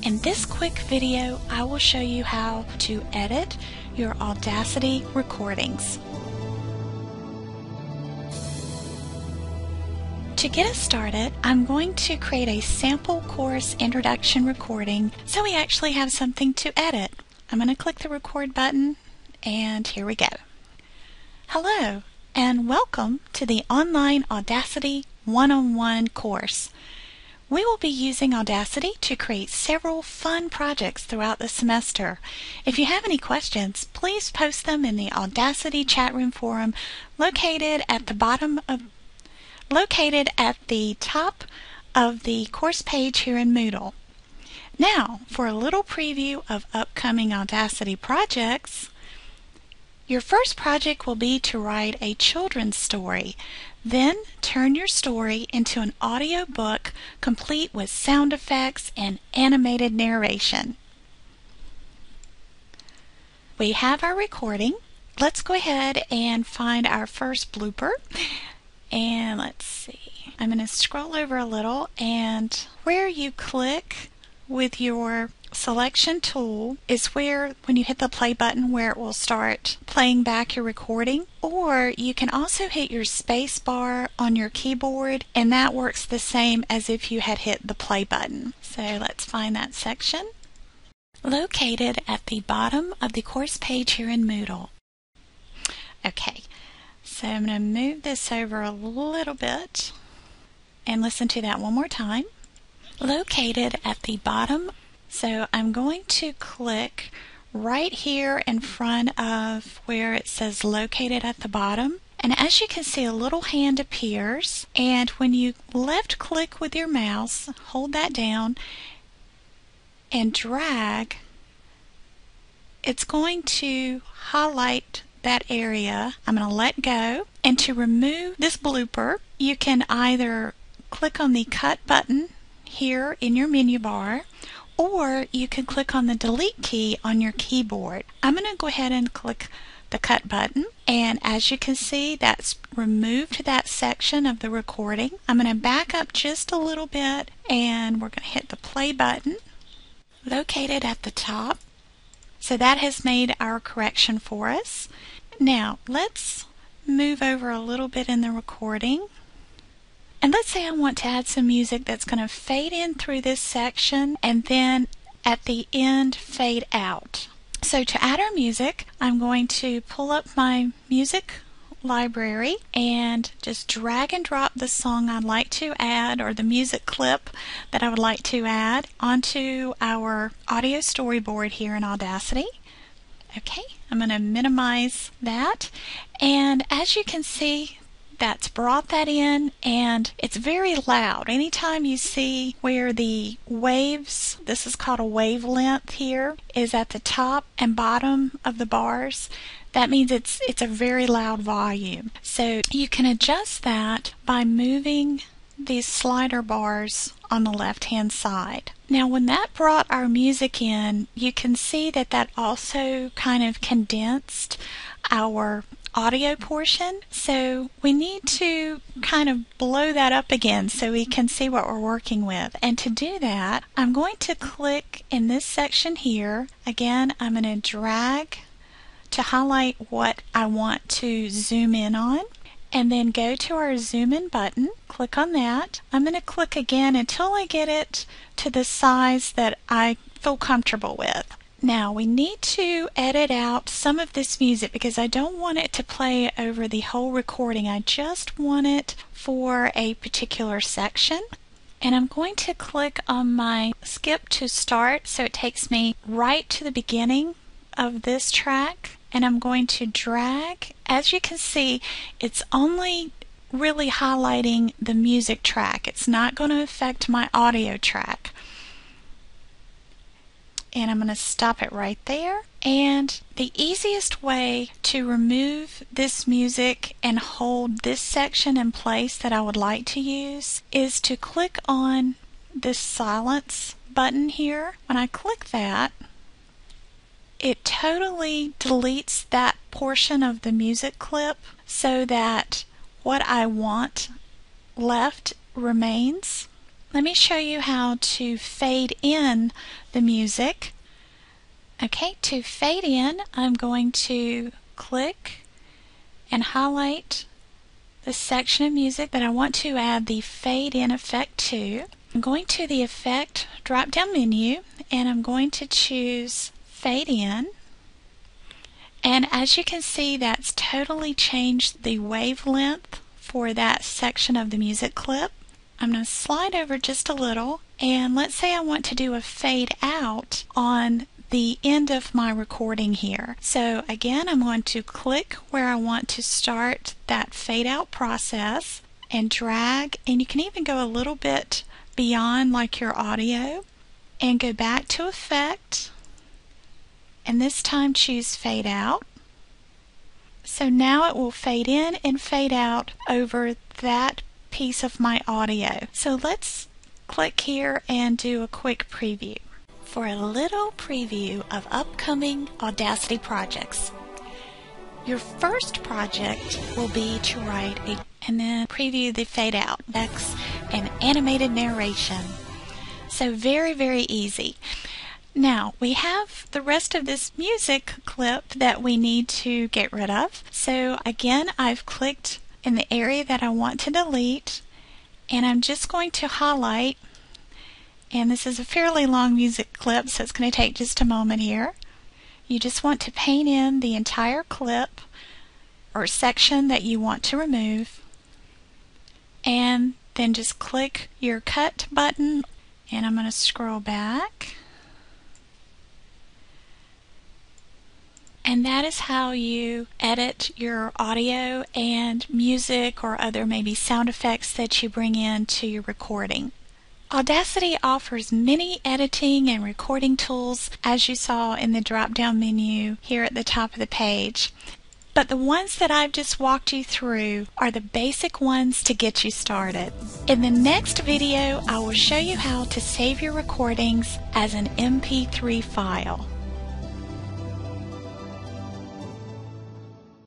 In this quick video, I will show you how to edit your Audacity recordings. To get us started, I'm going to create a sample course introduction recording so we actually have something to edit. I'm going to click the record button and here we go. Hello and welcome to the online Audacity one-on-one course. We will be using Audacity to create several fun projects throughout the semester. If you have any questions, please post them in the Audacity chat room forum located at the top of the course page here in Moodle. Now, for a little preview of upcoming Audacity projects. Your first project will be to write a children's story. Then turn your story into an audio book complete with sound effects and animated narration. We have our recording. Let's go ahead and find our first blooper. And let's see. I'm going to scroll over a little, and where you click with your selection tool is where, when you hit the play button, where it will start playing back your recording. Or you can also hit your space bar on your keyboard, and that works the same as if you had hit the play button. So let's find that section. Located at the bottom of the course page here in Moodle. Okay, so I'm going to move this over a little bit and listen to that one more time. Located at the bottom. So I'm going to click right here in front of where it says located at the bottom. And as you can see, a little hand appears. And when you left click with your mouse, hold that down and drag, it's going to highlight that area. I'm going to let go. And to remove this blooper, you can either click on the cut button here in your menu bar, or you can click on the delete key on your keyboard. I'm going to go ahead and click the cut button, and as you can see, that's removed that section of the recording. I'm going to back up just a little bit, and we're going to hit the play button located at the top. So that has made our correction for us. Now let's move over a little bit in the recording. And let's say I want to add some music that's going to fade in through this section and then at the end fade out. So to add our music, I'm going to pull up my music library and just drag and drop the song I'd like to add, or the music clip that I would like to add, onto our audio storyboard here in Audacity. Okay, I'm going to minimize that, and as you can see, that's brought that in, and it's very loud. Anytime you see where the waves, this is called a wavelength here, is at the top and bottom of the bars, that means it's a very loud volume. So you can adjust that by moving these slider bars on the left hand side. Now when that brought our music in, you can see that that also kind of condensed our audio portion, so we need to kind of blow that up again so we can see what we're working with. And to do that, I'm going to click in this section here. Again, I'm going to drag to highlight what I want to zoom in on, and then go to our zoom in button, click on that. I'm going to click again until I get it to the size that I feel comfortable with. Now we need to edit out some of this music because I don't want it to play over the whole recording. I just want it for a particular section. And I'm going to click on my skip to start so it takes me right to the beginning of this track. And I'm going to drag. As you can see, it's only really highlighting the music track. It's not going to affect my audio track. And I'm going to stop it right there. And the easiest way to remove this music and hold this section in place that I would like to use is to click on this silence button here. When I click that, it totally deletes that portion of the music clip so that what I want left remains. let me show you how to fade in the music. Okay, to fade in, I'm going to click and highlight the section of music that I want to add the fade in effect to. I'm going to the effect drop down menu and I'm going to choose fade in. And as you can see, that's totally changed the wavelength for that section of the music clip. I'm going to slide over just a little, and let's say I want to do a fade out on the end of my recording here. So again, I'm going to click where I want to start that fade out process and drag, and you can even go a little bit beyond like your audio and go back to effect, and this time choose fade out. So now it will fade in and fade out over that piece of my audio. So let's click here and do a quick preview. For a little preview of upcoming Audacity projects. Your first project will be to write and then preview the fade out, text, and animated narration. So very, very easy. Now we have the rest of this music clip that we need to get rid of. So again, I've clicked in the area that I want to delete, and I'm just going to highlight, and this is a fairly long music clip, so it's going to take just a moment here. You just want to paint in the entire clip or section that you want to remove, and then just click your cut button, and I'm going to scroll back. And that is how you edit your audio and music or other maybe sound effects that you bring into your recording. Audacity offers many editing and recording tools, as you saw in the drop-down menu here at the top of the page. But the ones that I've just walked you through are the basic ones to get you started. In the next video, I will show you how to save your recordings as an MP3 file.